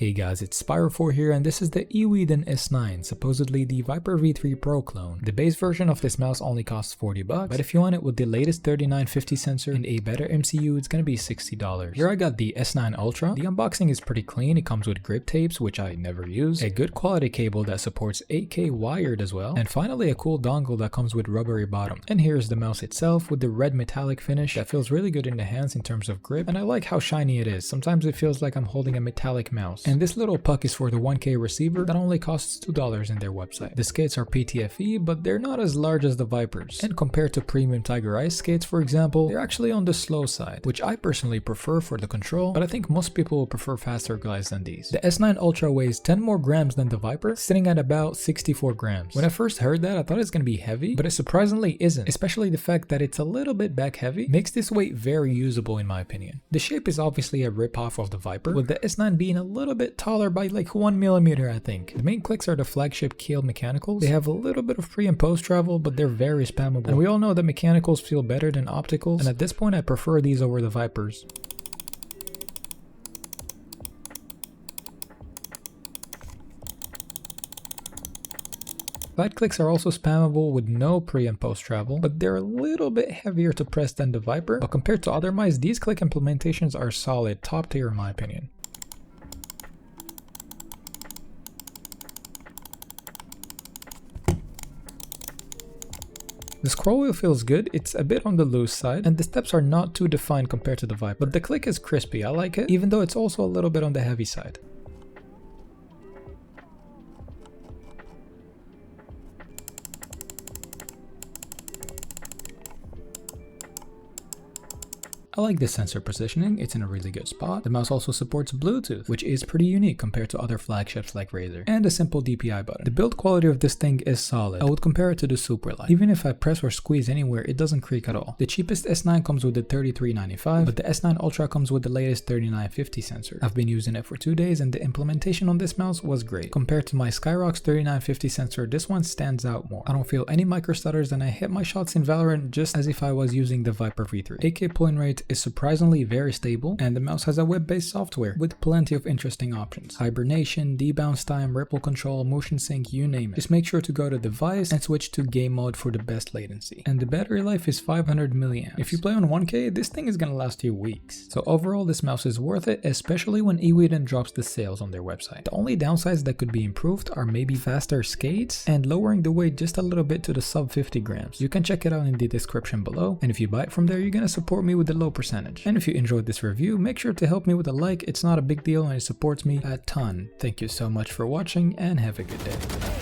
Hey guys, it's Spyro4 here, and this is the EWEADN S9, supposedly the Viper V3 Pro clone. The base version of this mouse only costs $40, but if you want it with the latest 3950 sensor and a better MCU, it's gonna be $60. Here I got the S9 Ultra. The unboxing is pretty clean. It comes with grip tapes, which I never use, a good quality cable that supports 8K wired as well, and finally a cool dongle that comes with rubbery bottom. And here's the mouse itself with the red metallic finish that feels really good in the hands in terms of grip, and I like how shiny it is. Sometimes it feels like I'm holding a metallic mouse. And this little puck is for the 1K receiver that only costs $2 in their website. The skates are PTFE, but they're not as large as the Vipers. And compared to premium Tiger Ice skates, for example, they're actually on the slow side, which I personally prefer for the control, but I think most people will prefer faster glides than these. The S9 Ultra weighs 10 more grams than the Viper, sitting at about 64 grams. When I first heard that, I thought it's gonna be heavy, but it surprisingly isn't, especially the fact that it's a little bit back heavy makes this weight very usable in my opinion. The shape is obviously a rip-off of the Viper, with the S9 being a little bit taller by like 1mm I think. The MainClicks are the flagship keel mechanicals. They have a little bit of pre and post travel, but they're very spammable. And we all know that mechanicals feel better than opticals, and at this point I prefer these over the Vipers. Side clicks are also spammable with no pre and post travel, but they're a little bit heavier to press than the Viper. But compared to other mice, these click implementations are solid, top tier in my opinion. The scroll wheel feels good, it's a bit on the loose side, and the steps are not too defined compared to the Viper, but the click is crispy, I like it, even though it's also a little bit on the heavy side. I like this sensor positioning, it's in a really good spot. The mouse also supports Bluetooth, which is pretty unique compared to other flagships like Razer, and a simple DPI button. The build quality of this thing is solid. I would compare it to the Superlight. Even if I press or squeeze anywhere, it doesn't creak at all. The cheapest S9 comes with the $33.95, but the S9 Ultra comes with the latest 3950 sensor. I've been using it for 2 days and the implementation on this mouse was great. Compared to my Skyrock's 3950 sensor, this one stands out more. I don't feel any micro stutters and I hit my shots in Valorant just as if I was using the Viper V3. 8K pulling rate is surprisingly very stable, and the mouse has a web-based software with plenty of interesting options. Hibernation, debounce time, ripple control, motion sync, you name it. Just make sure to go to device and switch to game mode for the best latency. And the battery life is 500 mAh. If you play on 1K, this thing is gonna last you weeks. So overall, this mouse is worth it, especially when EWEADN drops the sales on their website. The only downsides that could be improved are maybe faster skates and lowering the weight just a little bit to the sub 50 grams. You can check it out in the description below, and if you buy it from there, you're gonna support me with the low percentage. And if you enjoyed this review, make sure to help me with a like. It's not a big deal and it supports me a ton. Thank you so much for watching and have a good day.